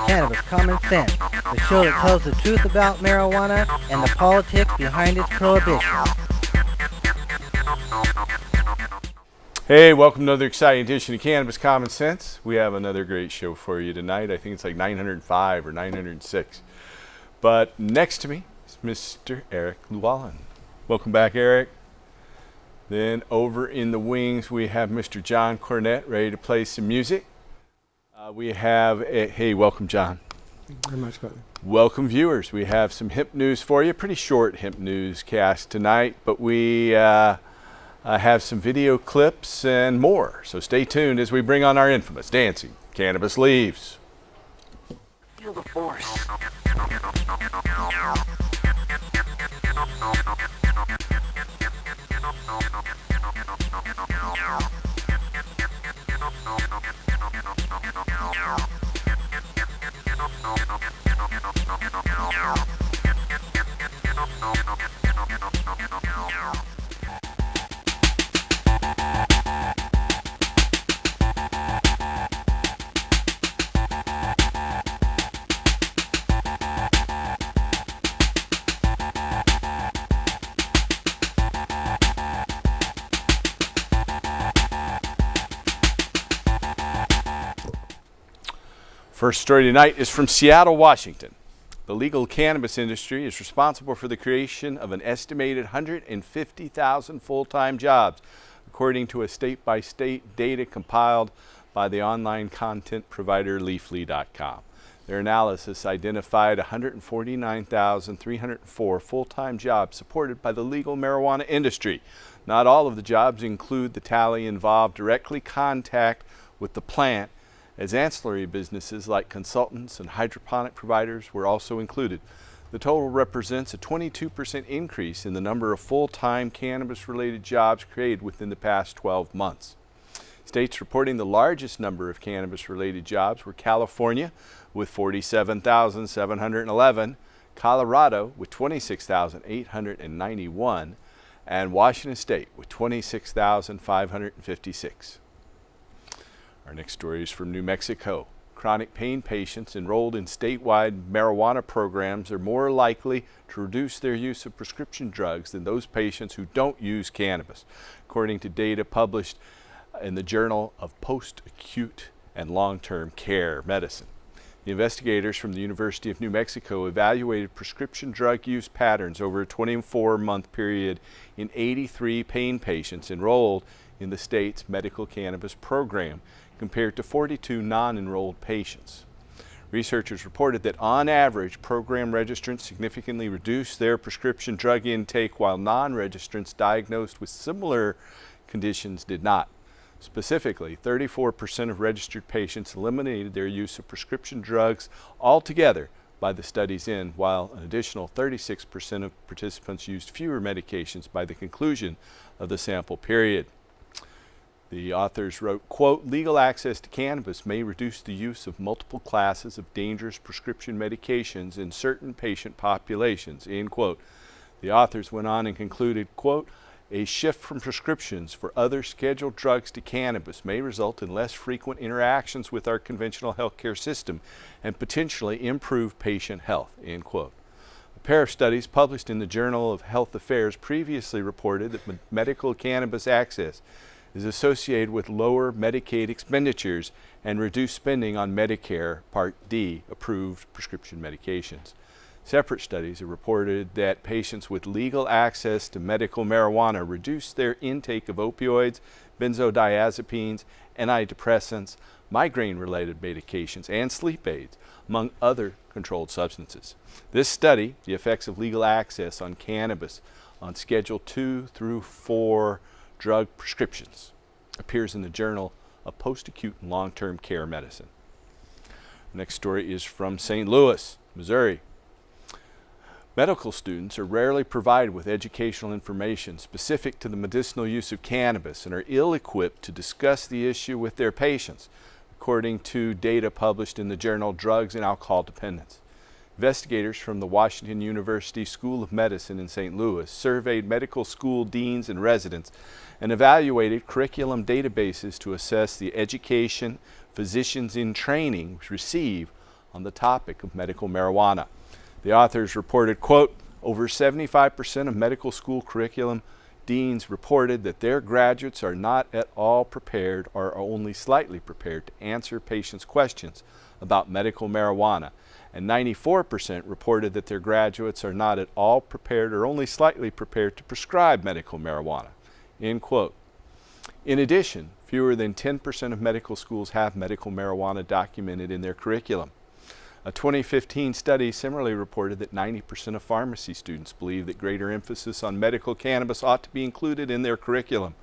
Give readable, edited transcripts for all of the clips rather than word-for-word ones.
Cannabis Common Sense, the show that tells the truth about marijuana and the politics behind its prohibition. Hey, welcome to another exciting edition of Cannabis Common Sense. We have another great show for you tonight. I think it's like 905 or 906. But next to me is Mr. Eric Llewellyn. Welcome back, Eric. Then over in the wings, we have Mr. John Cornett ready to play some music. We have, hey, welcome, John. Thank you very much, Scott. Welcome, viewers. We have some hemp news for you. Pretty short hemp news cast tonight, but we have some video clips and more. So stay tuned as we bring on our infamous dancing cannabis leaves. Feel the force. First story tonight is from Seattle, Washington. The legal cannabis industry is responsible for the creation of an estimated 150,000 full-time jobs, according to a state-by-state data compiled by the online content provider Leafly.com. Their analysis identified 149,304 full-time jobs supported by the legal marijuana industry. Not all of the jobs include the tally involved directly contact with the plant, as ancillary businesses like consultants and hydroponic providers were also included. The total represents a 22% increase in the number of full-time cannabis-related jobs created within the past 12 months. States reporting the largest number of cannabis-related jobs were California with 47,711, Colorado with 26,891, and Washington State with 26,556. Our next story is from New Mexico. Chronic pain patients enrolled in statewide marijuana programs are more likely to reduce their use of prescription drugs than those patients who don't use cannabis, according to data published in the Journal of Post-Acute and Long-Term Care Medicine. The investigators from the University of New Mexico evaluated prescription drug use patterns over a 24-month period in 83 pain patients enrolled in the state's medical cannabis program, compared to 42 non-enrolled patients. Researchers reported that on average, program registrants significantly reduced their prescription drug intake while non-registrants diagnosed with similar conditions did not. Specifically, 34% of registered patients eliminated their use of prescription drugs altogether by the study's end, while an additional 36% of participants used fewer medications by the conclusion of the sample period. The authors wrote, quote, legal access to cannabis may reduce the use of multiple classes of dangerous prescription medications in certain patient populations, end quote. The authors went on and concluded, quote, a shift from prescriptions for other scheduled drugs to cannabis may result in less frequent interactions with our conventional healthcare system and potentially improve patient health, end quote. A pair of studies published in the Journal of Health Affairs previously reported that medical cannabis access is associated with lower Medicaid expenditures and reduced spending on Medicare Part D approved prescription medications. Separate studies have reported that patients with legal access to medical marijuana reduced their intake of opioids, benzodiazepines, antidepressants, migraine-related medications, and sleep aids, among other controlled substances. This study, the effects of legal access on cannabis on Schedule 2 through 4 drug prescriptions, appears in the Journal of Post-Acute and Long-Term Care Medicine. The next story is from St. Louis, Missouri. Medical students are rarely provided with educational information specific to the medicinal use of cannabis and are ill-equipped to discuss the issue with their patients, according to data published in the journal Drugs and Alcohol Dependence. Investigators from the Washington University School of Medicine in St. Louis surveyed medical school deans and residents and evaluated curriculum databases to assess the education physicians in training receive on the topic of medical marijuana. The authors reported, quote, over 75% of medical school curriculum deans reported that their graduates are not at all prepared or are only slightly prepared to answer patients' questions about medical marijuana, and 94% reported that their graduates are not at all prepared or only slightly prepared to prescribe medical marijuana, end quote. In addition, fewer than 10% of medical schools have medical marijuana documented in their curriculum. A 2015 study similarly reported that 90% of pharmacy students believe that greater emphasis on medical cannabis ought to be included in their curriculum.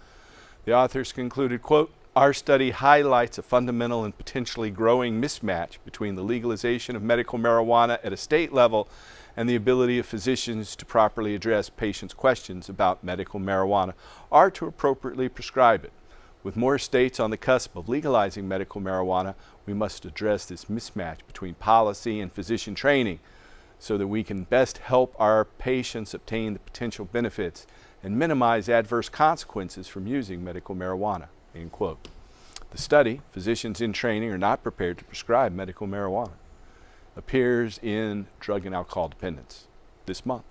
The authors concluded, quote, our study highlights a fundamental and potentially growing mismatch between the legalization of medical marijuana at a state level and the ability of physicians to properly address patients' questions about medical marijuana or to appropriately prescribe it. With more states on the cusp of legalizing medical marijuana, we must address this mismatch between policy and physician training so that we can best help our patients obtain the potential benefits and minimize adverse consequences from using medical marijuana, end quote. The study, Physicians in Training Are Not Prepared to Prescribe Medical Marijuana, appears in Drug and Alcohol Dependence this month.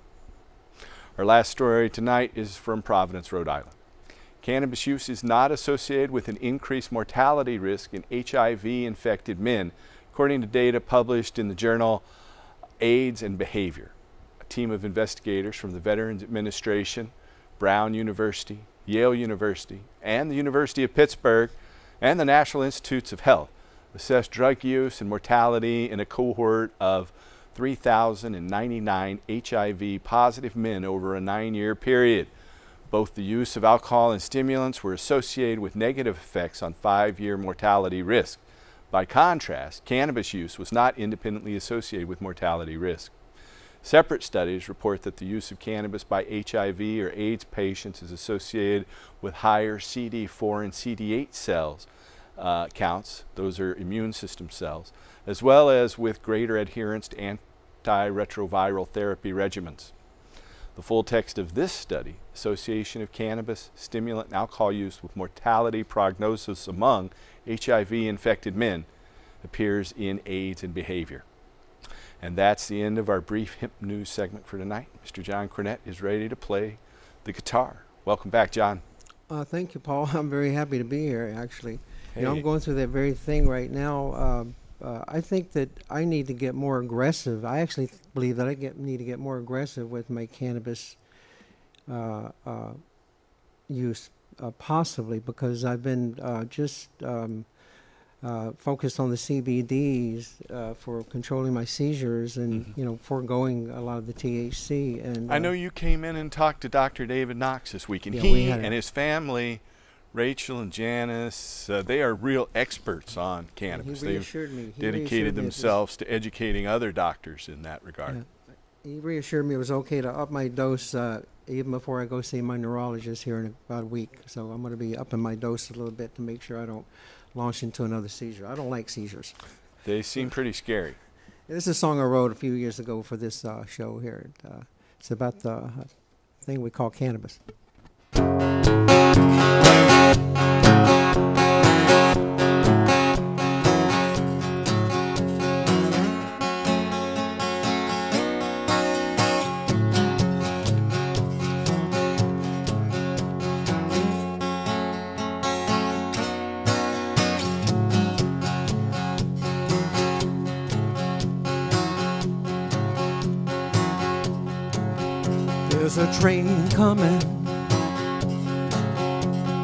Our last story tonight is from Providence, Rhode Island. Cannabis use is not associated with an increased mortality risk in HIV-infected men, according to data published in the journal AIDS and Behavior. A team of investigators from the Veterans Administration, Brown University, Yale University, and the University of Pittsburgh, and the National Institutes of Health assessed drug use and mortality in a cohort of 3,099 HIV-positive men over a 9-year period. Both the use of alcohol and stimulants were associated with negative effects on 5-year mortality risk. By contrast, cannabis use was not independently associated with mortality risk. Separate studies report that the use of cannabis by HIV or AIDS patients is associated with higher CD4 and CD8 cells counts, those are immune system cells, as well as with greater adherence to antiretroviral therapy regimens. The full text of this study, Association of Cannabis, Stimulant, and Alcohol Use with Mortality Prognosis Among HIV-Infected Men, appears in AIDS and Behavior. And that's the end of our brief hemp news segment for tonight. Mr. John Cornett is ready to play the guitar. Welcome back, John. Thank you, Paul. I'm very happy to be here, actually. Hey. You know, I'm going through that very thing right now. I think that I need to get more aggressive. I actually believe that I need to get more aggressive with my cannabis use, possibly, because I've been just focused on the CBDs for controlling my seizures and, you know, foregoing a lot of the THC. And I know you came in and talked to Dr. David Knox this week, and Yeah, he and his family, Rachel and Janice, they are real experts on cannabis. He reassured me. Dedicated themselves to educating other doctors in that regard. Yeah. He reassured me it was okay to up my dose even before I go see my neurologist here in about a week. So I'm going to be upping my dose a little bit to make sure I don't launch into another seizure. I don't like seizures. They seem pretty scary. This is a song I wrote a few years ago for this show here. It's about the thing we call cannabis. There's a train coming,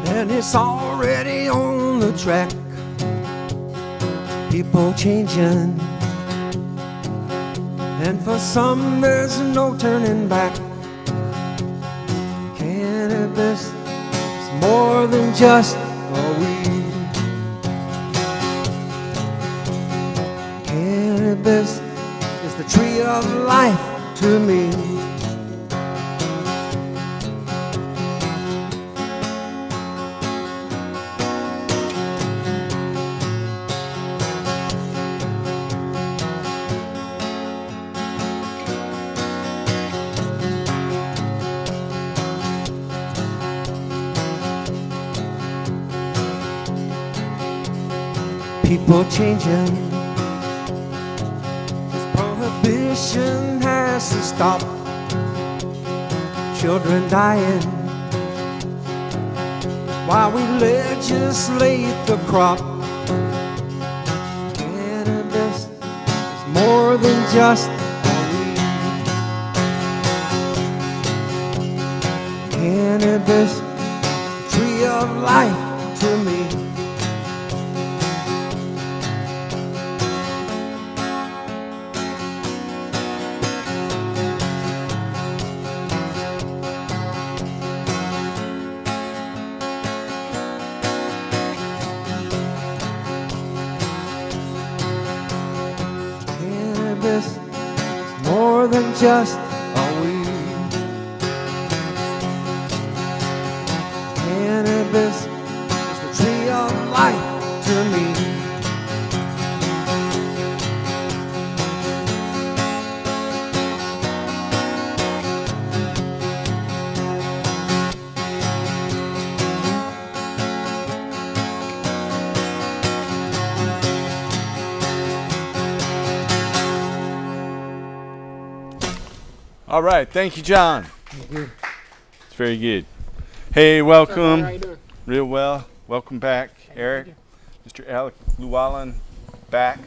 and it's already on the track. People changing, and for some there's no turning back. Cannabis is more than just a weed. Cannabis is the tree of life to me. People changing, nation has to stop. Children dying while we legislate the crop. Cannabis is more than just weed. Cannabis is the tree of life to me. Cannabis is more than just a weed. Cannabis is the tree of life to me. All right, thank you, John. Thank you. It's very good. Hey, welcome. How you doing? Real well. Welcome back, Eric. Mr. Alec Llewellyn back.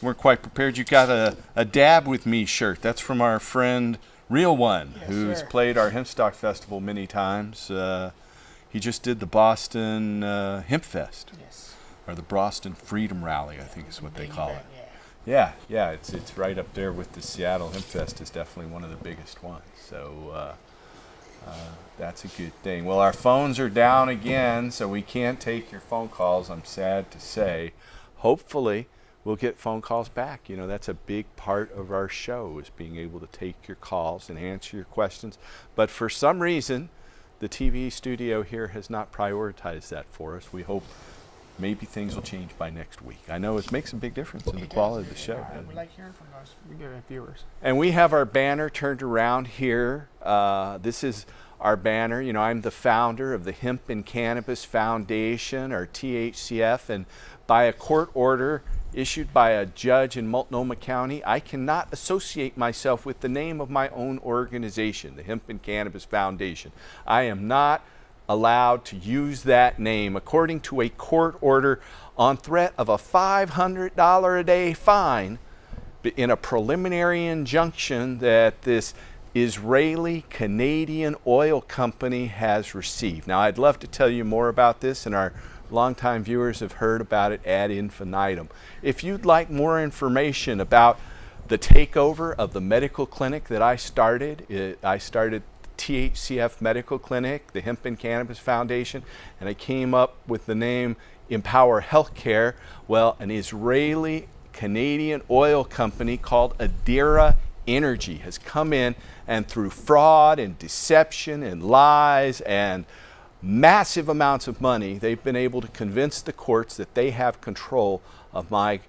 Weren't quite prepared. You got a Dab With Me shirt. That's from our friend Real One, Yes, who's sir. played our Hempstock Festival many times. He just did the Boston Hemp Fest, Yes. or the Boston Freedom Rally, I think is what they Big call event, it. yeah. Yeah, it's right up there with the Seattle Hemp Fest. Is definitely one of the biggest ones. So that's a good thing. Well, our phones are down again, so we can't take your phone calls. I'm sad to say. Hopefully, we'll get phone calls back. You know, that's a big part of our show, is being able to take your calls and answer your questions. But for some reason, the TV studio here has not prioritized that for us. We hope maybe things will change by next week. I know it makes a big difference in the quality of the show. I would like hearing from those viewers. And we have our banner turned around here. This is our banner. You know, I'm the founder of the Hemp and Cannabis Foundation, or THCF, and by a court order issued by a judge in Multnomah County, I cannot associate myself with the name of my own organization, the Hemp and Cannabis Foundation. I am not allowed to use that name according to a court order on threat of a $500 a day fine in a preliminary injunction that this Israeli Canadian oil company has received. Now, I'd love to tell you more about this, and our longtime viewers have heard about it ad infinitum. If you'd like more information about the takeover of the medical clinic that I started THCF Medical Clinic, the Hemp and Cannabis Foundation, and I came up with the name Empower Healthcare. Well, an Israeli Canadian oil company called Adira Energy has come in, and through fraud and deception and lies and massive amounts of money, they've been able to convince the courts that they have control of my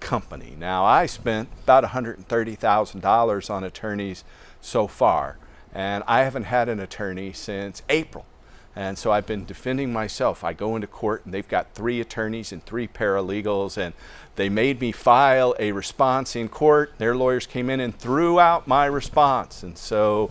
company. Now, I spent about $130,000 on attorneys so far, and I haven't had an attorney since April. And so I've been defending myself. I go into court, and they've got 3 attorneys and 3 paralegals, and they made me file a response in court. Their lawyers came in and threw out my response. And so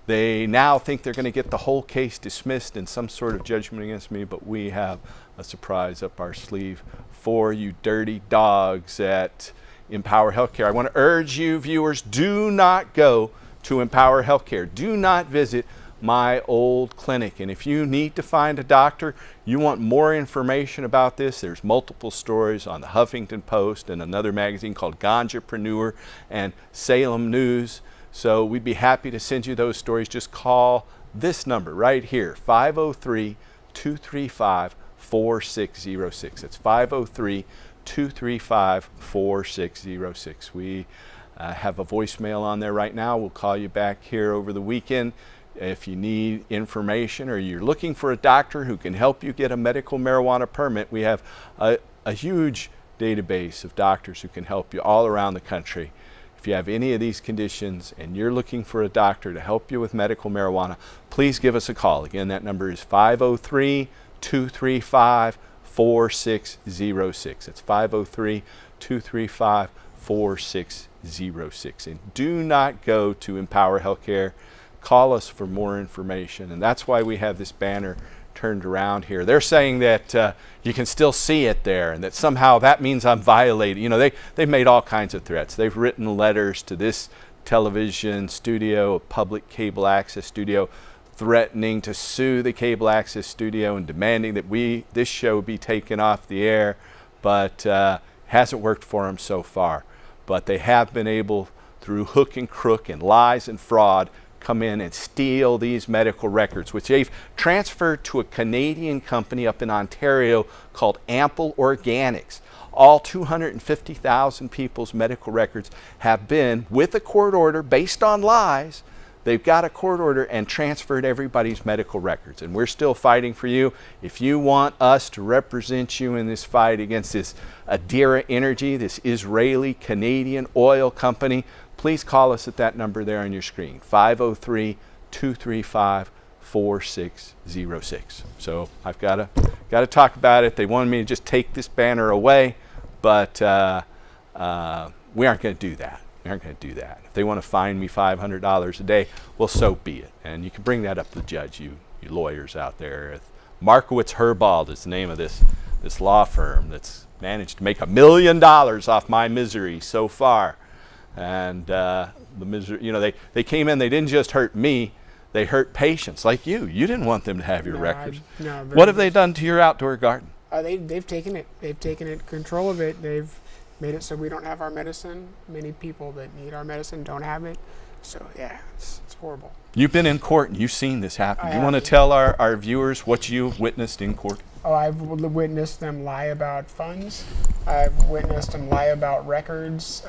they now think they're going to get the whole case dismissed in some sort of judgment against me, but we have a surprise up our sleeve for you dirty dogs at Empower Healthcare. I want to urge you, viewers, do not go to Empower Healthcare. Do not visit my old clinic. And if you need to find a doctor, you want more information about this, there's multiple stories on the Huffington Post and another magazine called Ganjapreneur and Salem News. So we'd be happy to send you those stories. Just call this number right here, 503-235-4606. It's 503-235-4606. We have a voicemail on there right now. We'll call you back here over the weekend. If you need information or you're looking for a doctor who can help you get a medical marijuana permit, we have a huge database of doctors who can help you all around the country. If you have any of these conditions and you're looking for a doctor to help you with medical marijuana, please give us a call. Again, that number is 503-235-4606. It's 503-235-4606. And do not go to Empower Healthcare. Call us for more information. And that's why we have this banner turned around here. They're saying that you can still see it there and that somehow that means I'm violating. You know, they've made all kinds of threats. They've written letters to this television studio, a public cable access studio, threatening to sue the cable access studio and demanding that this show be taken off the air, but hasn't worked for them so far. But they have been able, through hook and crook and lies and fraud, come in and steal these medical records, which they've transferred to a Canadian company up in Ontario called Ample Organics. All 250,000 people's medical records have been, with a court order based on lies, they've got a court order and transferred everybody's medical records. And we're still fighting for you. If you want us to represent you in this fight against this Adira Energy, this Israeli-Canadian oil company, please call us at that number there on your screen, 503-235-4606. So I've got to talk about it. They wanted me to just take this banner away, but we aren't going to do that. We aren't going to do that. If they want to fine me $500 a day, well, so be it. And you can bring that up to the judge, you lawyers out there. Markowitz Herbold is the name of this law firm that's managed to make $1 million off my misery so far. And the misery, you know, they came in, they didn't just hurt me, they hurt patients like you. You didn't want them to have your records. What have they done to your outdoor garden? They've taken it. They've taken it, control of it. They've made it so we don't have our medicine. Many people that need our medicine don't have it. So yeah, it's horrible. You've been in court and you've seen this happen. You want to tell our viewers what you've witnessed in court? Oh, I've witnessed them lie about funds. I've witnessed them lie about records.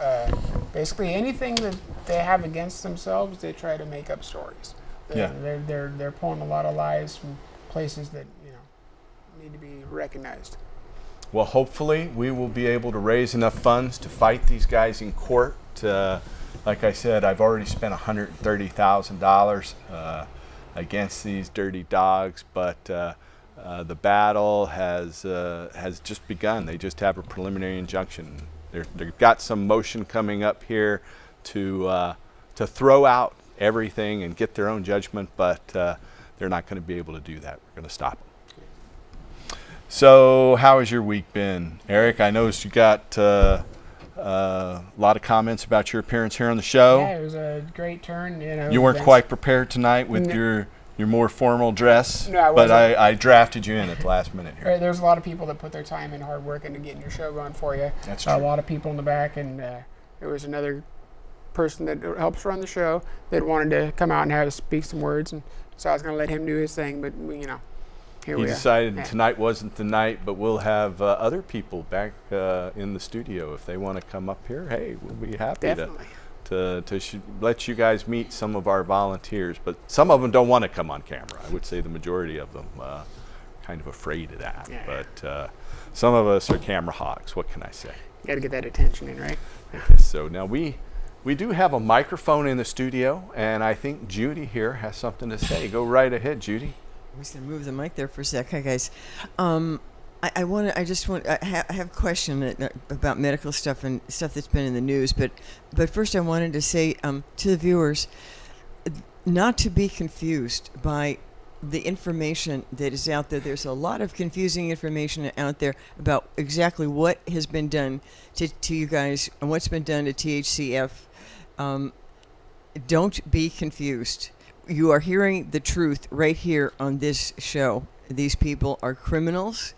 Basically, anything that they have against themselves, they try to make up stories. They're pulling a lot of lies from places that need to be recognized. Well, hopefully we will be able to raise enough funds to fight these guys in court. Like I said, I've already spent $130,000 against these dirty dogs, but the battle has just begun. They just have a preliminary injunction. They've got some motion coming up here to throw out everything and get their own judgment, but they're not going to be able to do that. We're going to stop them. So how has your week been, Eric? I noticed you got a lot of comments about your appearance here on the show. Yeah, it was a great turn. You weren't quite prepared tonight with your more formal dress, no, I but wasn't. I drafted you in at the last minute here. Right, there's a lot of people that put their time and hard work into getting your show going for you. That's true. A lot of people in the back, and there was another person that helps run the show that wanted to come out and have us speak some words, and so I was going to let him do his thing, but here we are. He decided tonight wasn't the night, but we'll have other people back in the studio if they want to come up here. Hey, we'll be happy to let you guys meet some of our volunteers. But some of them don't want to come on camera. I would say the majority of them kind of afraid of that. Yeah. But some of us are camera hogs. What can I say? You got to get that attention in, right? So now we do have a microphone in the studio, and I think Judy here has something to say. Go right ahead, Judy. I'm just gonna move the mic there for a sec. Hi guys, I have a question about medical stuff and stuff that's been in the news, but first I wanted to say to the viewers not to be confused by the information that is out there. There's a lot of confusing information out there about exactly what has been done to you guys and what's been done to THCF. Don't be confused. You are hearing the truth right here on this show. These people are criminals,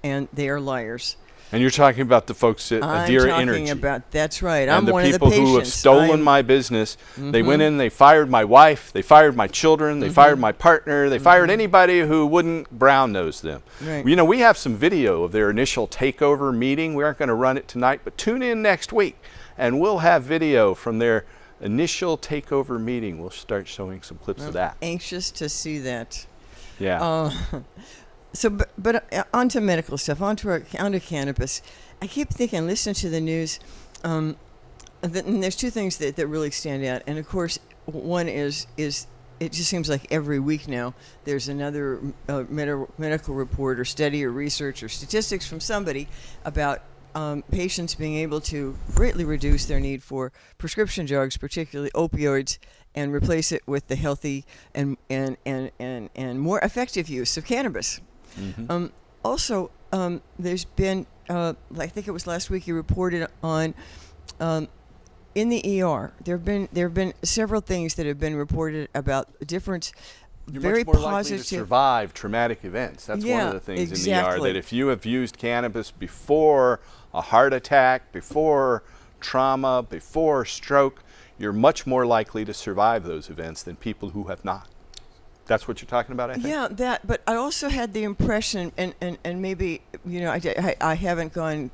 and they are liars. And you're talking about the folks at Adira Energy. That's right. And I'm one of the people patients. Who have stolen my business. Mm-hmm. They went in, they fired my wife, they fired my children, they fired my partner, they fired anybody who wouldn't brown nose them. Right. We have some video of their initial takeover meeting. We aren't going to run it tonight, but tune in next week, and we'll have video from their initial takeover meeting. We'll start showing some clips of that. Anxious to see that. Yeah. So, but on to medical stuff, on to cannabis. I keep thinking, listen to the news, and there's two things that really stand out. And of course, one is it just seems like every week now there's another medical report or study or research or statistics from somebody about patients being able to greatly reduce their need for prescription drugs, particularly opioids, and replace it with the healthy and more effective use of cannabis. Also, there's been, I think it was last week, you reported on in the ER. There have been several things that have been reported about different. You're Very much more likely positive. to survive traumatic events. That's one of the things in the ER, exactly. that if you have used cannabis before a heart attack, before trauma, before stroke, you're much more likely to survive those events than people who have not. That's what you're talking about, I think? Yeah, that. But I also had the impression, and maybe, I haven't gone,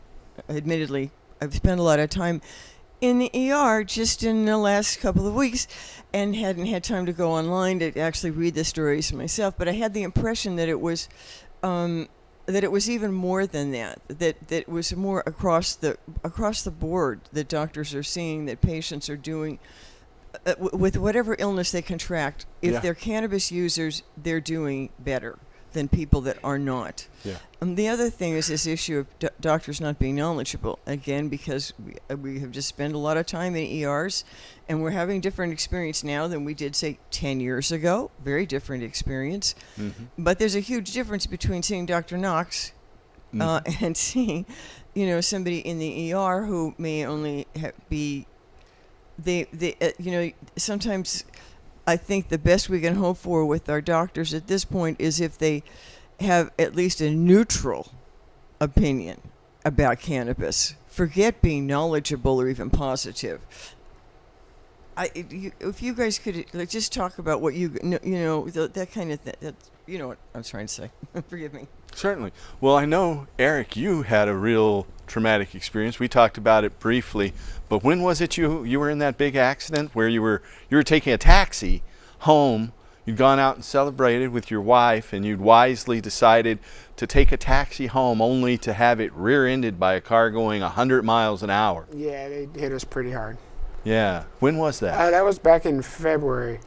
admittedly, I've spent a lot of time in the ER just in the last couple of weeks and hadn't had time to go online to actually read the stories myself. But I had the impression that it was even more than that. That it was more across the board that doctors are seeing that patients are doing with whatever illness they contract. If they're cannabis users, they're doing better than people that are not. Yeah. The other thing is this issue of doctors not being knowledgeable. Again, because we have just spent a lot of time in ERs, and we're having different experience now than we did, say, 10 years ago. Very different experience. But there's a huge difference between seeing Dr. Knox and seeing, somebody in the ER who may only be. Sometimes I think the best we can hope for with our doctors at this point is if they have at least a neutral opinion about cannabis. Forget being knowledgeable or even positive. If you guys could just talk about what that kind of thing. You know what I'm trying to say. Forgive me. Certainly. Well, I know, Eric, you had a real traumatic experience. We talked about it briefly, but when was it you were in that big accident where you were taking a taxi home? You'd gone out and celebrated with your wife, and you'd wisely decided to take a taxi home only to have it rear-ended by a car going 100 miles an hour. Yeah, they hit us pretty hard. Yeah. When was that? That was back in February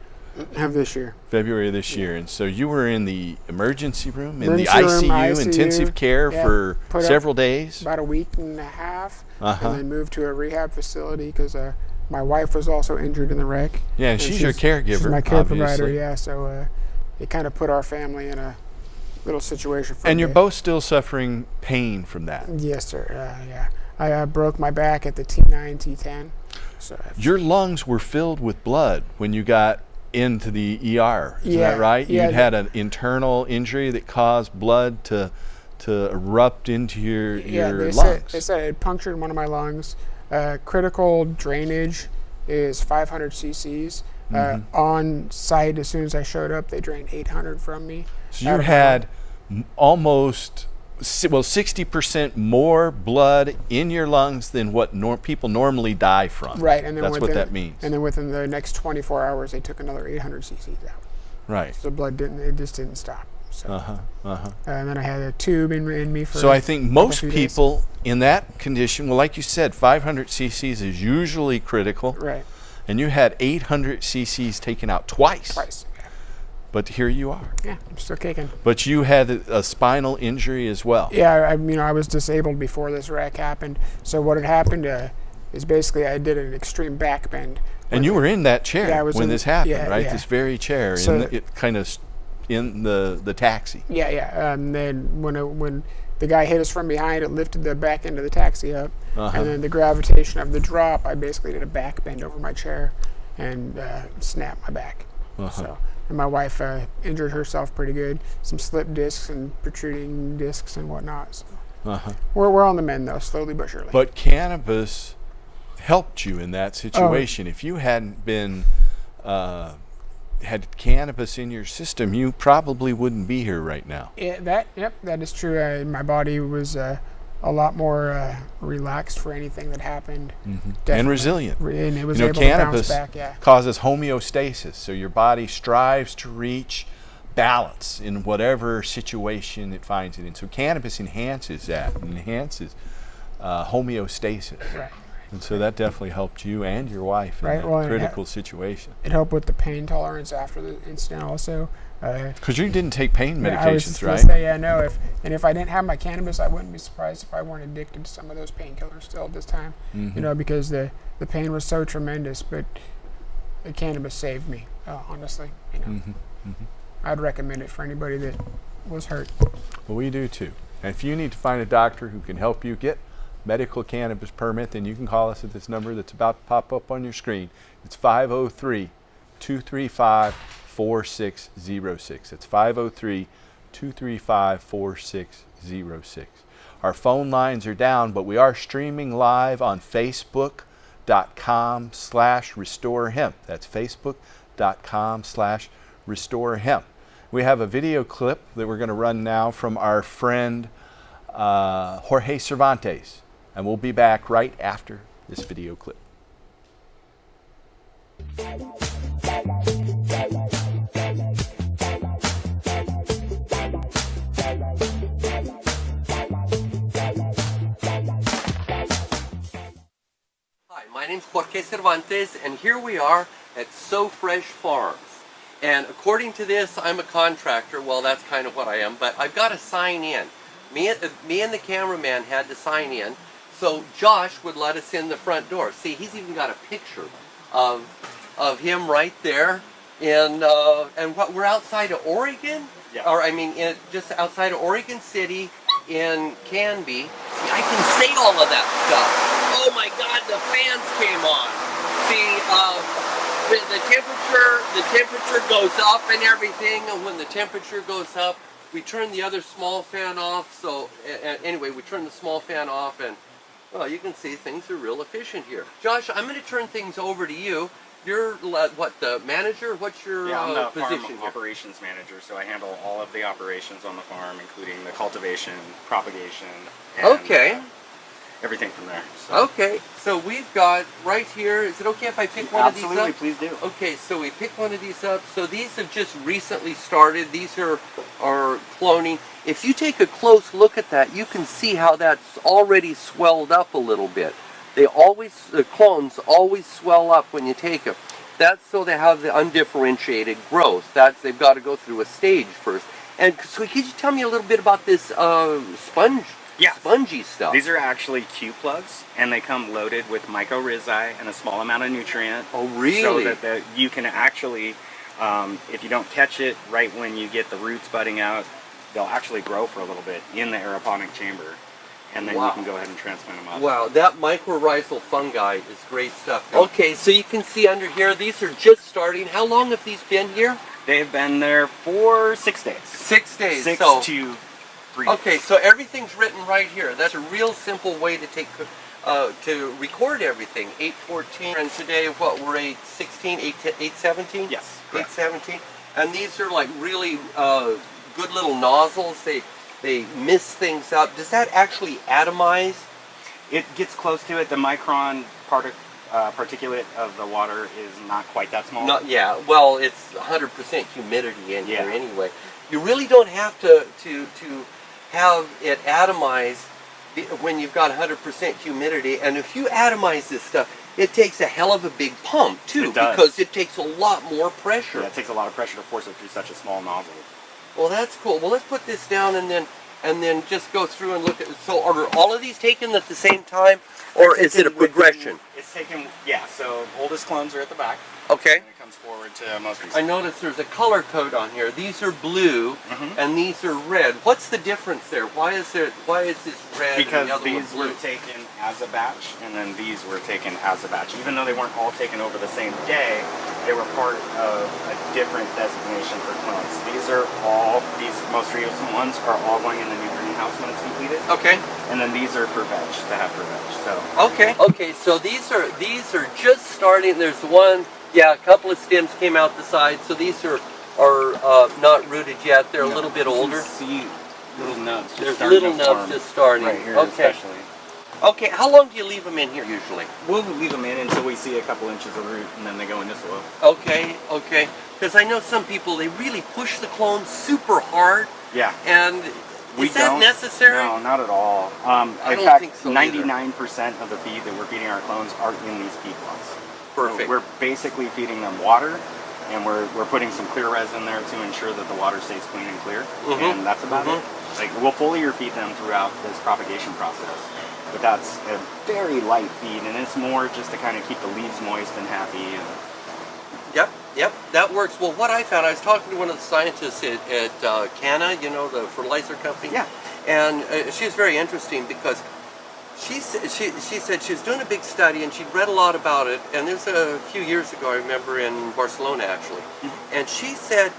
of this year. February of this year. And so you were in the emergency room, in the Emergency room, ICU, intensive care for put up several days? About a week and a half, and then moved to a rehab facility because my wife was also injured in the wreck. Yeah, and she's your caregiver, She's my care obviously. provider, yeah. So it kind of put our family in a little situation. And you're both still suffering pain from that. Yes, sir. Yeah. I broke my back at the T9, T10. So your lungs were filled with blood when you got into the ER. Is that right? Yeah. You'd had an internal injury that caused blood to erupt into your lungs. They said it punctured one of my lungs. Critical drainage is 500 cc's. On site, as soon as I showed up, they drained 800 from me. So you had almost 60% more blood in your lungs than what people normally die from. Right, and then that's what that means. And then within the next 24 hours, they took another 800 cc's out. Right. So the blood just didn't stop. So, and then I had a tube in me for. So I think most people in that condition, well, like you said, 500 cc's is usually critical. Right. And you had 800 cc's taken out twice. Twice. But here you are. Yeah, I'm still kicking. But you had a spinal injury as well. Yeah, I was disabled before this wreck happened. So what had happened is basically I did an extreme back bend. And you were in that chair when this happened, right? Yeah. This very chair, So in the taxi. Yeah. Then when the guy hit us from behind, it lifted the back end of the taxi up, and then the gravitation of the drop, I basically did a back bend over my chair and snapped my back. So. And my wife injured herself pretty good. Some slip discs and protruding discs and whatnot. So we're on the mend though, slowly but surely. But cannabis helped you in that situation. If you hadn't been had cannabis in your system, you probably wouldn't be here right now. Yeah, that is true. My body was a lot more relaxed for anything that happened. And resilient. And it was able to bounce back, causes homeostasis, so your body strives to reach balance in whatever situation it finds it in. So cannabis enhances that, enhances homeostasis. Right. And so that definitely helped you and your wife in a critical situation. It helped with the pain tolerance after the incident also. Because you didn't take pain Yeah, I was medications, just right? gonna say, yeah, no. If I didn't have my cannabis, I wouldn't be surprised if I weren't addicted to some of those painkillers still at this time. You know, because the pain was so tremendous. But the cannabis saved me, honestly. You know, I'd recommend it for anybody that was hurt. Well, we do too. And if you need to find a doctor who can help you get medical cannabis permit, then you can call us at this number that's about to pop up on your screen. It's 503-235-4606. It's 503-235-4606. Our phone lines are down, but we are streaming live on Facebook.com/RestoreHemp. That's Facebook.com/RestoreHemp. We have a video clip that we're going to run now from our friend Jorge Cervantes, and we'll be back right after this video clip. Hi, my name's Jorge Cervantes, and here we are at So Fresh Farms. And according to this, I'm a contractor. Well, that's kind of what I am, but I've got to sign in. Me and the cameraman had to sign in, so Josh would let us in the front door. See, he's even got a picture of him right there. And what, we're outside of Oregon? Yeah. Or I mean, just outside of Oregon City in Canby. I can say all of that stuff. Oh my God, the fans came on. See, the temperature goes up and everything, and when the temperature goes up, we turn the other small fan off. So anyway, we turn the small fan off, and well, you can see things are real efficient here. Josh, I'm going to turn things over to you. You're what, the manager? What's your I'm the position farm here? operations manager, so I handle all of the operations on the farm, including the cultivation, propagation, and Okay. everything from there. So. Okay, so we've got right here, is it okay if I pick one Absolutely, of these up? please do. Okay, so we pick one of these up. So these have just recently started. These are cloning. If you take a close look at that, you can see how that's already swelled up a little bit. The clones always swell up when you take them. That's so they have the undifferentiated growth. They've got to go through a stage first. And so could you tell me a little bit about this spongy stuff? These are actually Q plugs, and they come loaded with mycorrhizae and a small amount of nutrient. Oh, really? So that you can actually, if you don't catch it right when you get the roots budding out, they'll actually grow for a little bit in the aeroponic chamber, and then you can go ahead and transplant them up. Wow, that mycorrhizal fungi is great stuff. Okay, so you can see under here, these are just starting. How long have these been here? They've been there for 6 days. 6 days. 6 so, to 3 okay, days. so everything's written right here. That's a real simple way to to record everything. 8:14, and today what, we're 8:16, 8:17? Yes. 8:17. And these are like really good little nozzles. They mist things up. Does that actually atomize? It gets close to it. The micron particulate of the water is not quite that small. Yeah, well, it's 100% humidity in here Yeah. anyway. You really don't have to have it atomize when you've got 100% humidity. And if you atomize this stuff, it takes a hell of a big pump too, It does. because it takes a lot more pressure. Yeah, it takes a lot of pressure to force it through such a small nozzle. Well, that's cool. Well, let's put this down and then just go through and look at. So, are all of these taken at the same time, or is it a progression? It's taken, yeah. So oldest clones are at the back. Okay. And it comes forward to most I recent. notice there's a color code on here. These are blue, and these are red. What's the difference there? Why is this red Because and the other these one's blue? were taken as a batch, and then these were taken as a batch. Even though they weren't all taken over the same day, they were part of a different designation for clones. These most recent ones are all going in the new greenhouse when it's completed. Okay. And then these are for veg, to have for veg. So Okay. So these are just starting. There's one. Yeah, a couple of stems came out the side. So these are not rooted yet. They're a little bit older. You see little nubs. just There's starting little to nubs form just starting. right here, Okay. especially. Okay. How long do you leave them in here usually? We'll leave them in until we see a couple inches of root, and then they go into soil. Okay. Because I know some people, they really push the clones super hard, Yeah. and is that don't- necessary? No, not at all. I In don't fact, think so either. 99% of the feed that we're feeding our clones are in these feed plots. Perfect. So we're basically feeding them water, and we're putting some clear resin there to ensure that the water stays clean and clear. Mhm. And that's about it. Like, we'll foliar feed them throughout this propagation process, but that's a very light feed, and it's more just to kind of keep the leaves moist and happy. And Yep, that works. Well, what I found, I was talking to one of the scientists at Canna, you know, the fertilizer company. Yeah. And she was very interesting because she said she was doing a big study and she'd read a lot about it. And there's a few years ago, I remember, in Barcelona actually. And she said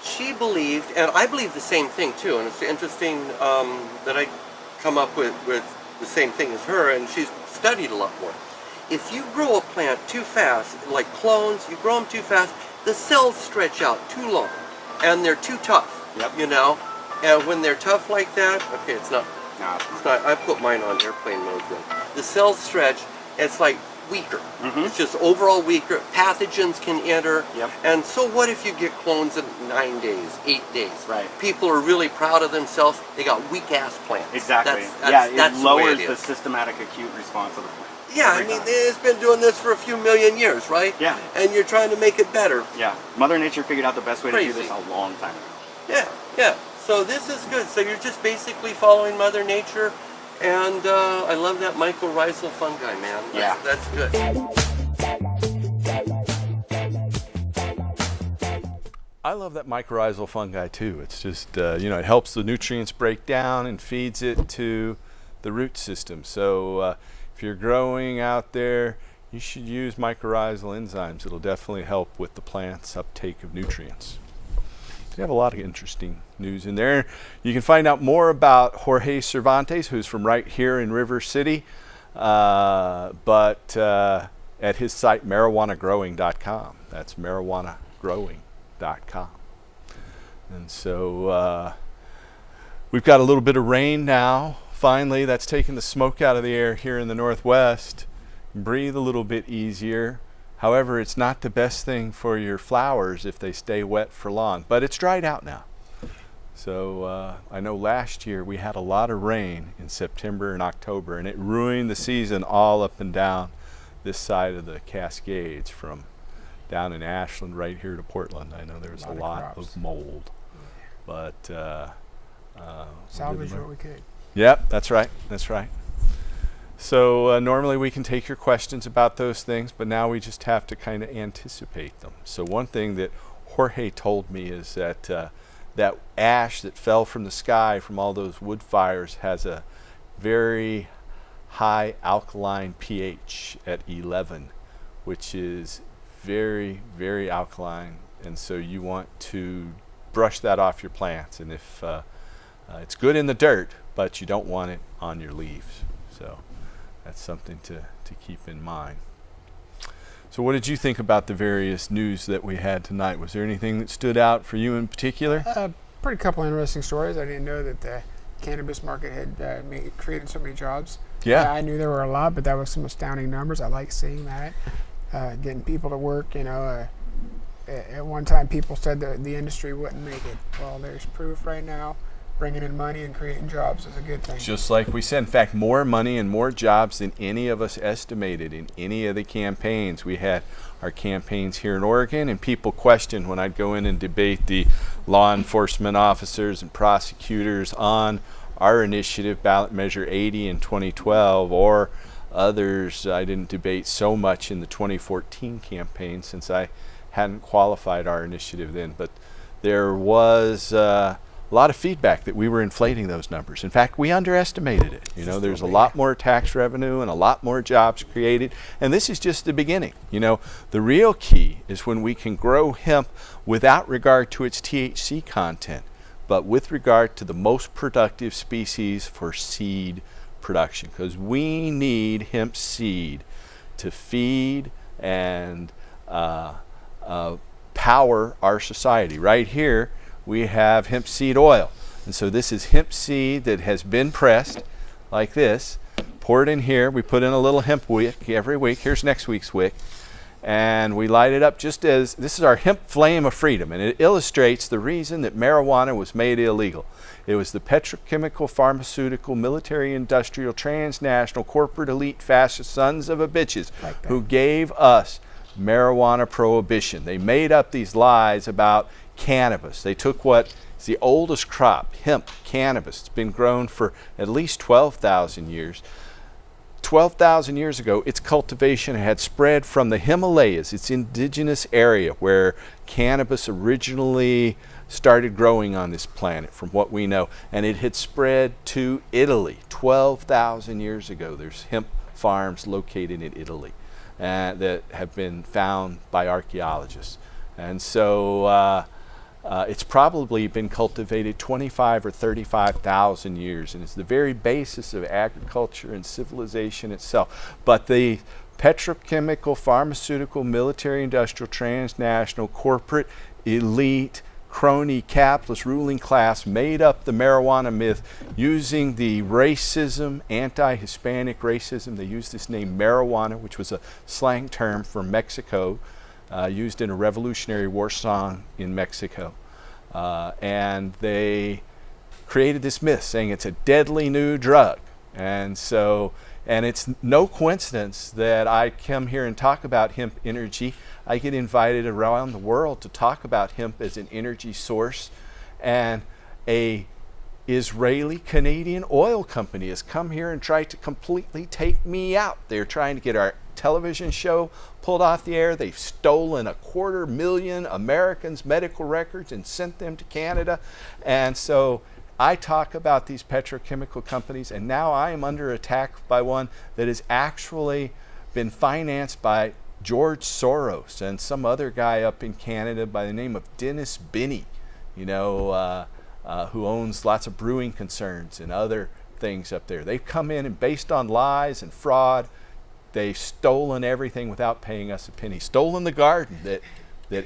she believed, and I believe the same thing too. And it's interesting that I come up with the same thing as her, and she's studied a lot more. If you grow a plant too fast, like clones, you grow them too fast, the cells stretch out too long, and they're too tough. Yep. You know, and when they're tough like that, okay, it's not. no, It's not. I put mine on airplane mode. Then the cells stretch. It's like weaker. It's just overall weaker. Pathogens can enter. Yep. And so what if you get clones in 9 days, 8 days? Right. People are really proud of themselves. They got weak ass plants. exactly. That's It that's the way lowers it the is. systematic acute response of the plant. Yeah, I every mean, time. it's been doing this for a few million years, right? Yeah. And you're trying to make it better. Yeah, Mother Nature figured out the best way to do Crazy. this a long time ago. Yeah, yeah. So this is good. So you're just basically following Mother Nature, and I love that mycorrhizal fungi, man. That's good. I love that mycorrhizal fungi too. It's just, it helps the nutrients break down and feeds it to the root system. So if you're growing out there, you should use mycorrhizal enzymes. It'll definitely help with the plant's uptake of nutrients. We have a lot of interesting news in there. You can find out more about Jorge Cervantes, who's from right here in River City, but at his site, marijuanagrowing.com. That's marijuanagrowing.com. And so we've got a little bit of rain now. Finally, that's taken the smoke out of the air here in the Northwest. Breathe a little bit easier. However, it's not the best thing for your flowers if they stay wet for long, but it's dried out now. So I know last year we had a lot of rain in September and October, and it ruined the season all up and down this side of the Cascades, from down in Ashland right here to Portland. I know there was a lot of mold, but Salvage what we could. yep, that's right. That's right. So normally we can take your questions about those things, but now we just have to kind of anticipate them. So one thing that Jorge told me is that that ash that fell from the sky from all those wood fires has a very high alkaline pH at 11, which is very, very alkaline. And so you want to brush that off your plants. And if it's good in the dirt, but you don't want it on your leaves. So that's something to keep in mind. So what did you think about the various news that we had tonight? Was there anything that stood out for you in particular? Pretty couple interesting stories. I didn't know that the cannabis market had created so many jobs. Yeah. I knew there were a lot, but that was some astounding numbers. I like seeing that. Getting people to work, at one time people said that the industry wouldn't make it. Well, there's proof right now. Bringing in money and creating jobs is a good thing. Just like we said, in fact, more money and more jobs than any of us estimated in any of the campaigns. We had our campaigns here in Oregon, and people questioned when I'd go in and debate the law enforcement officers and prosecutors on our initiative, Ballot Measure 80 in 2012, or others I didn't debate so much in the 2014 campaign since I hadn't qualified our initiative then. But there was a lot of feedback that we were inflating those numbers. In fact, we underestimated it. There's a lot more tax revenue and a lot more jobs created, and this is just the beginning. The real key is when we can grow hemp without regard to its THC content, but with regard to the most productive species for seed production, because we need hemp seed to feed and power our society. Right here we have hemp seed oil, and so this is hemp seed that has been pressed like this, poured in here. We put in a little hemp wick every week. Here's next week's wick, and we light it up just as this is our hemp flame of freedom, and it illustrates the reason that marijuana was made illegal. It was the petrochemical, pharmaceutical, military, industrial, transnational, corporate elite, fascist sons of a bitches who gave us marijuana prohibition. They made up these lies about cannabis. They took what is the oldest crop, hemp, cannabis. It's been grown for at least 12,000 years. 12,000 years ago, its cultivation had spread from the Himalayas, its indigenous area where cannabis originally started growing on this planet, from what we know, and it had spread to Italy 12,000 years ago. There's hemp farms located in Italy that have been found by archaeologists. And so it's probably been cultivated 25 or 35,000 years, and it's the very basis of agriculture and civilization itself. But the petrochemical, pharmaceutical, military, industrial, transnational, corporate, elite, crony, capitalist ruling class made up the marijuana myth using the racism, anti-Hispanic racism. They used this name marijuana, which was a slang term for Mexico, used in a Revolutionary War song in Mexico. And they created this myth saying it's a deadly new drug. And so, and it's no coincidence that I come here and talk about hemp energy. I get invited around the world to talk about hemp as an energy source. And a Israeli Canadian oil company has come here and tried to completely take me out. They're trying to get our television show pulled off the air. They've stolen 250,000 Americans' medical records and sent them to Canada. And so I talk about these petrochemical companies, and now I am under attack by one that has actually been financed by George Soros and some other guy up in Canada by the name of Dennis Binney, who owns lots of brewing concerns and other things up there. They've come in and based on lies and fraud, they've stolen everything without paying us a penny. Stolen the garden that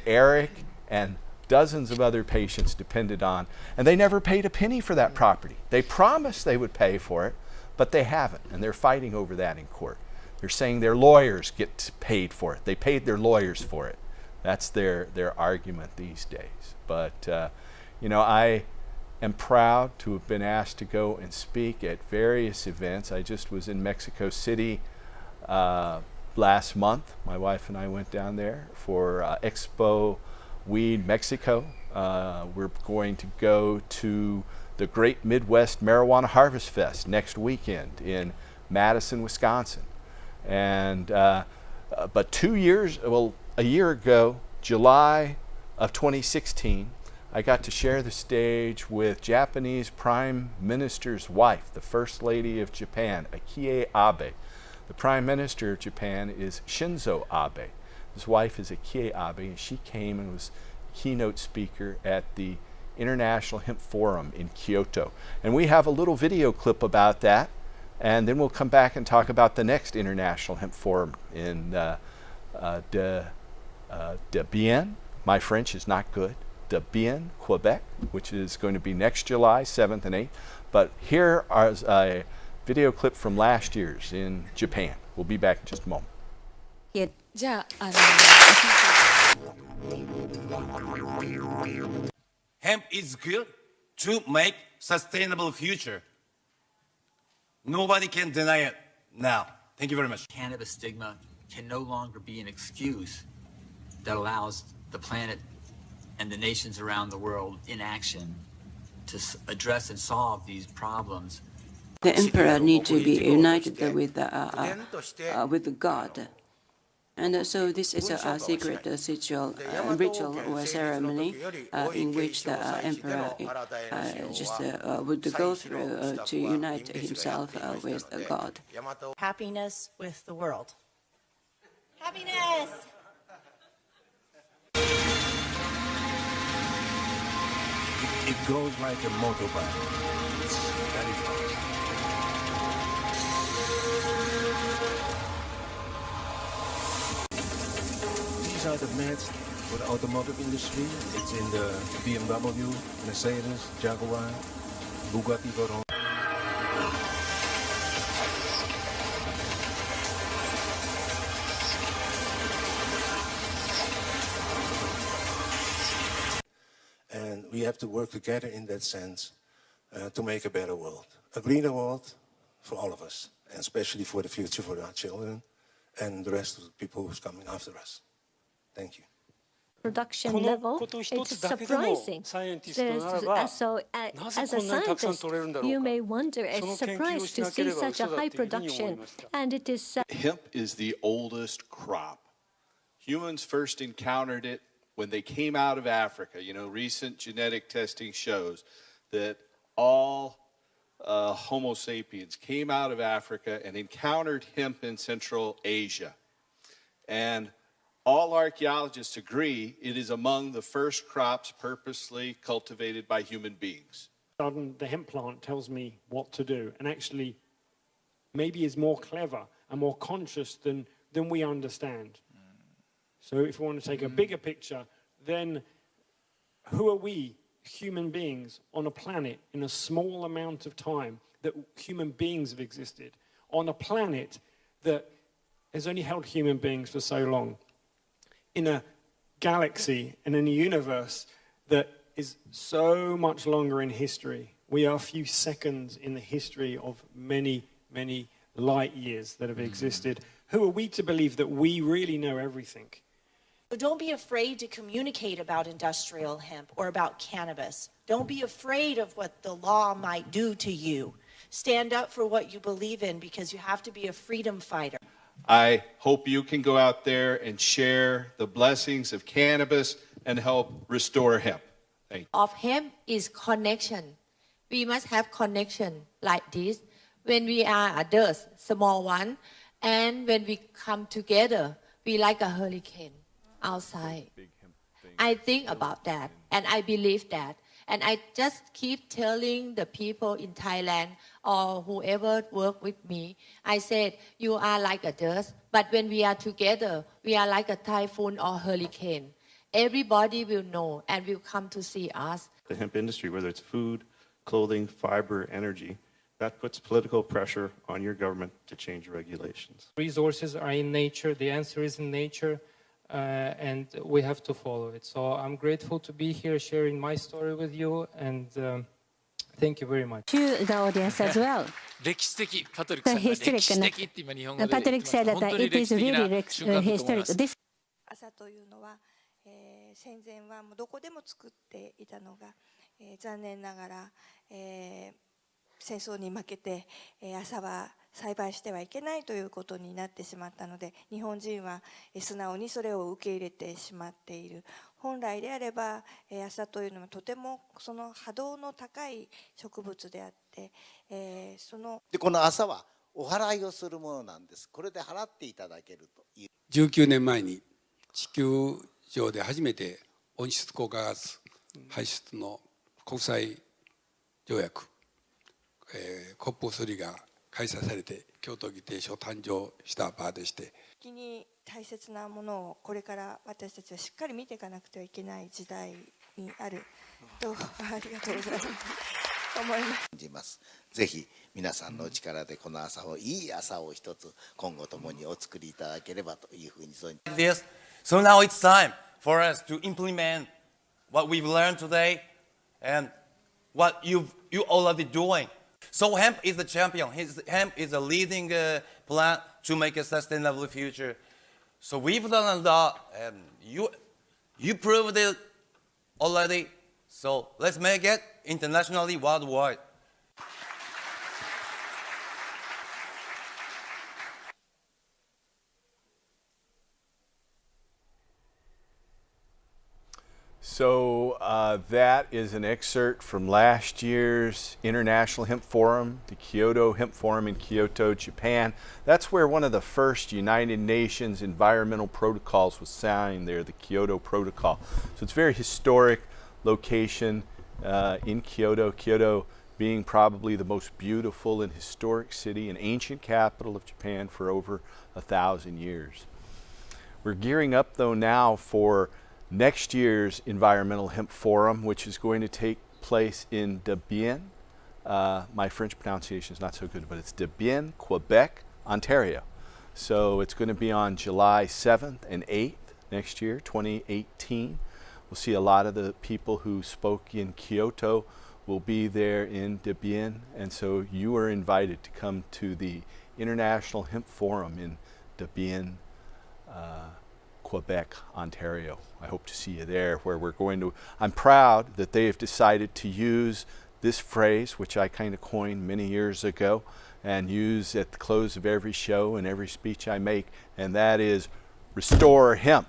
Eric and dozens of other patients depended on, and they never paid a penny for that property. They promised they would pay for it, but they haven't, and they're fighting over that in court. They're saying their lawyers get paid for it. They paid their lawyers for it. That's their argument these days. But I am proud to have been asked to go and speak at various events. I just was in Mexico City last month. My wife and I went down there for Expo Weed Mexico. We're going to go to the Great Midwest Marijuana Harvest Fest next weekend in Madison, Wisconsin. And but a year ago, July of 2016, I got to share the stage with Japanese Prime Minister's wife, the First Lady of Japan, Akie Abe. The Prime Minister of Japan is Shinzo Abe. His wife is Akie Abe, and she came and was keynote speaker at the International Hemp Forum in Kyoto. And we have a little video clip about that, and then we'll come back and talk about the next International Hemp Forum in Bien. My French is not good. De Bien, Quebec, which is going to be next July 7th and 8th. But here is a video clip from last year's in Japan. We'll be back in just a moment. じゃあ、Hemp is good to make sustainable future. Nobody can deny it now. Thank you very much. Cannabis stigma can no longer be an excuse that allows the planet and the nations around the world in action to address and solve these problems. The emperor needs to be united with God. And so this is a secret ritual or ceremony in which the emperor would go through to unite himself with God. Happiness with the world. Happiness! It goes like a motorbike. It's very fast. These are the meds for the automotive industry. It's in the BMW, Mercedes, Jaguar, Bugatti Veyron. And we have to work together in that sense to make a better world. A greener world for all of us, and especially for the future for our children and the rest of the people who's coming after us. Thank you. production level, it's surprising. So, as a scientist, you may wonder, it's surprised to see such a high production, and it is. Hemp is the oldest crop. Humans first encountered it when they came out of Africa. You know, recent genetic testing shows that all Homo sapiens came out of Africa and encountered hemp in Central Asia. And all archaeologists agree it is among the first crops purposely cultivated by human beings. The hemp plant tells me what to do, and actually maybe is more clever and more conscious than we understand. So if we want to take a bigger picture, then who are we, human beings, on a planet in a small amount of time that human beings have existed, on a planet that has only held human beings for so long, in a galaxy and in a universe that is so much longer in history. We are a few seconds in the history of many, many light years that have existed. Who are we to believe that we really know everything? Don't be afraid to communicate about industrial hemp or about cannabis. Don't be afraid of what the law might do to you. Stand up for what you believe in, because you have to be a freedom fighter. I hope you can go out there and share the blessings of cannabis and help restore hemp. Thank you. Of hemp is connection. We must have connection like this. When we are adults, small one, and when we come together, we like a hurricane outside. I think about that, and I believe that. And I just keep telling the people in Thailand or whoever work with me, I said, you are like a dust, but when we are together, we are like a typhoon or hurricane. Everybody will know and will come to see us. The hemp industry, whether it's food, clothing, fiber, energy, that puts political pressure on your government to change regulations. Resources are in nature, the answer is in nature, and we have to follow it. So I'm grateful to be here sharing my story with you, and thank you very much. To the audience as well. 歴史的、パトリックさんが歴史的って今日本語で言ってました。 Patrick said 本 that 当に it 歴 is 史的な really 瞬間だと思います historic. This 朝というのは、戦前はもうどこでも作っていたのが、残念ながら、戦争に負けて、朝は栽培してはいけないということになってしまったので、日本人は素直にそれを受け入れてしまっている。本来であれば、朝というのはとてもその波動の高い植物であって、でこの朝はお祓いをするものなんです。これで払っていただけるという。19年前に地球上で初めて温室効果ガス排出の国際条約、COP3 が開催されて京都議定書誕生した場でして、時に大切なものをこれから私たちはしっかり見ていかなくてはいけない時代にあると、ありがとうございます思います。ぜひ皆さんのお力でこの朝をいい朝を一つ今後ともにお作りいただければというふうにそういう。So now it's time for us to implement what we've learned today and what you already doing. So hemp is the champion. Hemp is a leading plant to make a sustainable future. So we've done a lot, and you proved it already. So let's make it internationally worldwide. So that is an excerpt from last year's International Hemp Forum, the Kyoto Hemp Forum in Kyoto, Japan. That's where one of the first United Nations environmental protocols was signed there, the Kyoto Protocol. So it's a very historic location in Kyoto. Kyoto being probably the most beautiful and historic city and ancient capital of Japan for over 1,000 years. We're gearing up though now for next year's Environmental Hemp Forum, which is going to take place in Debian. My French pronunciation is not so good, but it's Debian, Quebec, Ontario. So it's going to be on July 7th and 8th next year, 2018. We'll see a lot of the people who spoke in Kyoto will be there in Debian, and so you are invited to come to the International Hemp Forum in Debian, Quebec, Ontario. I hope to see you there, where we're going to. I'm proud that they have decided to use this phrase, which I kind of coined many years ago, and use at the close of every show and every speech I make, and that is restore hemp.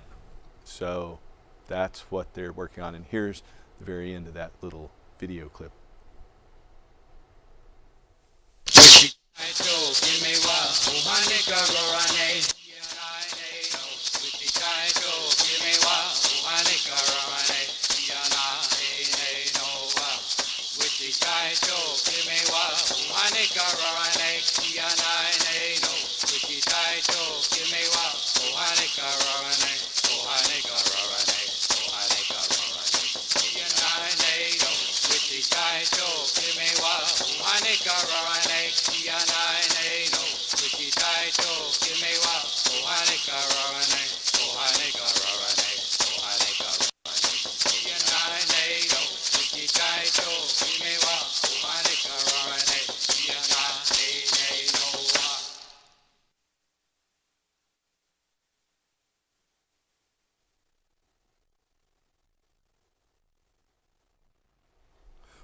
So that's what they're working on, and here's the very end of that little video clip.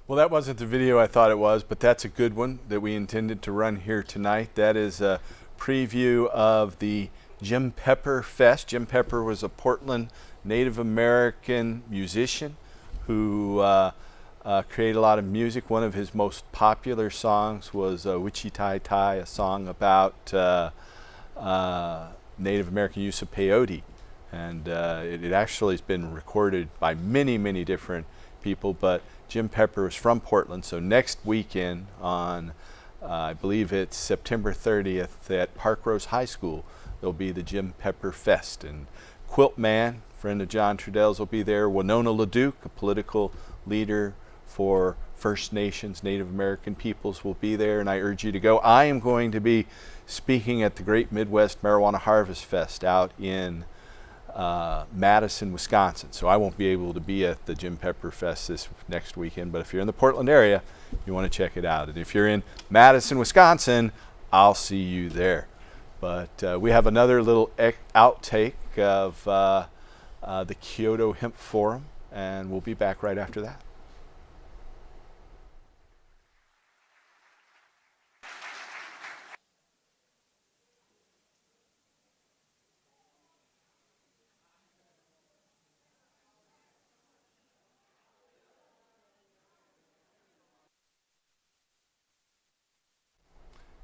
Well, that wasn't the video I thought it was, but that's a good one that we intended to run here tonight. That is a preview of the Jim Pepper Fest. Jim Pepper was a Portland Native American musician who created a lot of music. One of his most popular songs was Wichita Tai, a song about Native American use of peyote. And it actually has been recorded by many, many different people, but Jim Pepper is from Portland, so next weekend on, I believe it's September 30th at Park Rose High School, there'll be the Jim Pepper Fest. And Quilt Man, friend of John Trudell's, will be there. Winona LaDuke, a political leader for First Nations, Native American peoples, will be there, and I urge you to go. I am going to be speaking at the Great Midwest Marijuana Harvest Fest out in Madison, Wisconsin. So I won't be able to be at the Jim Pepper Fest this next weekend, but if you're in the Portland area, you want to check it out. And if you're in Madison, Wisconsin, I'll see you there. But we have another little outtake of the Kyoto Hemp Forum, and we'll be back right after that.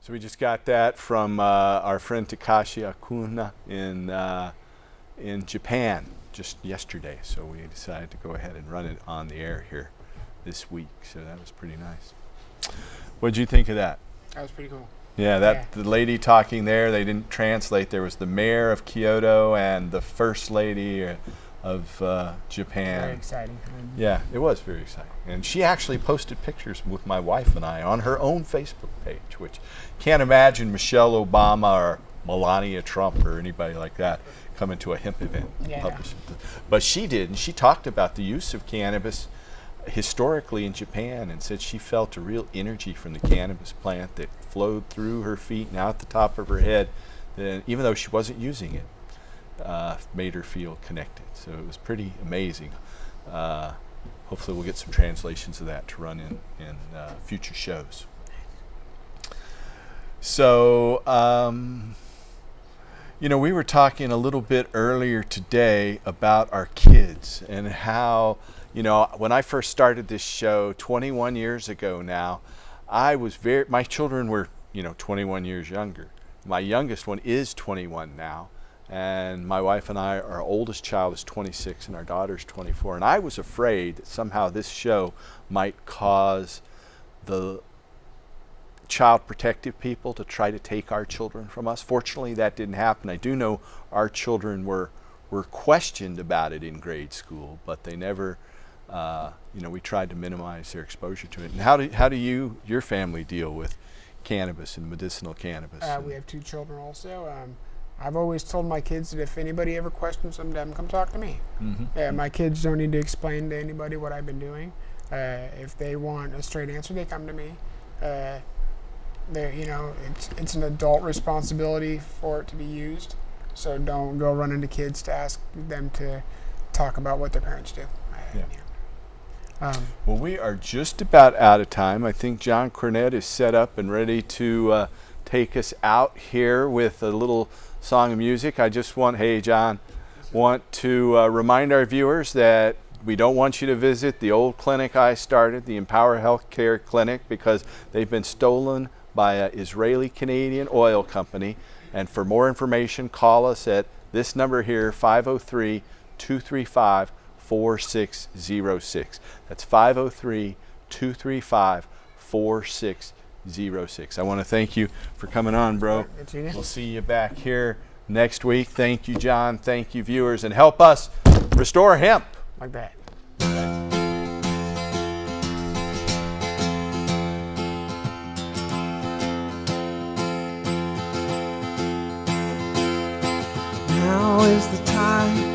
So we just got that from our friend Takashi Akuna in Japan just yesterday. So we decided to go ahead and run it on the air here this week. So that was pretty nice. What did you think of that? That was pretty cool. Yeah, the lady talking there, they didn't translate. There was the mayor of Kyoto and the first lady of Japan. Very exciting. Yeah, it was very exciting. And she actually posted pictures with my wife and I on her own Facebook page, which can't imagine Michelle Obama or Melania Trump or anybody like that coming to a hemp event. Yeah. But she did, and she talked about the use of cannabis historically in Japan and said she felt a real energy from the cannabis plant that flowed through her feet and out the top of her head, and even though she wasn't using it. Made her feel connected. So it was pretty amazing. Hopefully we'll get some translations of that to run in future shows. So, we were talking a little bit earlier today about our kids and how, when I first started this show 21 years ago now, my children were, 21 years younger. My youngest one is 21 now. And my wife and I, our oldest child is 26 and our daughter's 24. And I was afraid that somehow this show might cause the child protective people to try to take our children from us. Fortunately, that didn't happen. I do know our children were questioned about it in grade school, but they never, we tried to minimize their exposure to it. And how do your family deal with cannabis and medicinal cannabis? We have 2 children also. I've always told my kids that if anybody ever questions them, come talk to me. Mm-hmm. Yeah, my kids don't need to explain to anybody what I've been doing. If they want a straight answer, they come to me. It's an adult responsibility for it to be used. So don't go running to kids to ask them to talk about what their parents do. Well, we are just about out of time. I think John Cornett is set up and ready to take us out here with a little song of music. I just want, hey John, want to remind our viewers that we don't want you to visit the old clinic I started, the Empower Healthcare Clinic, because they've been stolen by an Israeli-Canadian oil company. And for more information, call us at this number here, 503-235-4606. That's 503-235-4606. I want to thank you for coming on, bro. We'll see you back here next week. Thank you, John. Thank you, viewers. And help us restore hemp. Like that. Now is the time.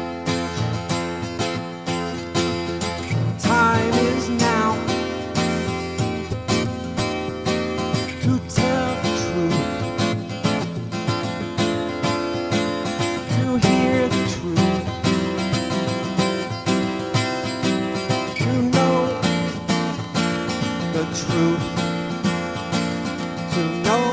Time is now to tell the truth, to hear the truth, to know the truth, to know.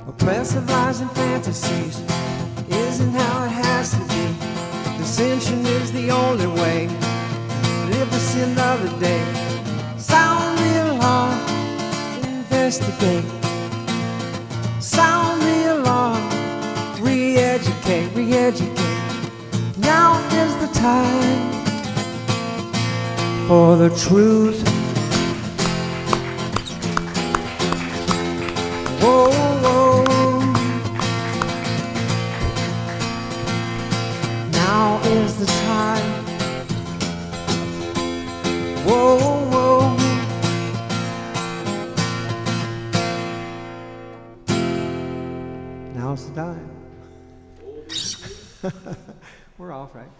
Oppressive lies and fantasies isn't how it has to be. Dissension is the only way. Live the sin of the day. Sound the alarm. Investigate. Sound the alarm. Re-educate. Re-educate. Now is the time for the truth. Whoa, whoa. Now is the time. Whoa, whoa. Now's the time. We're off, right?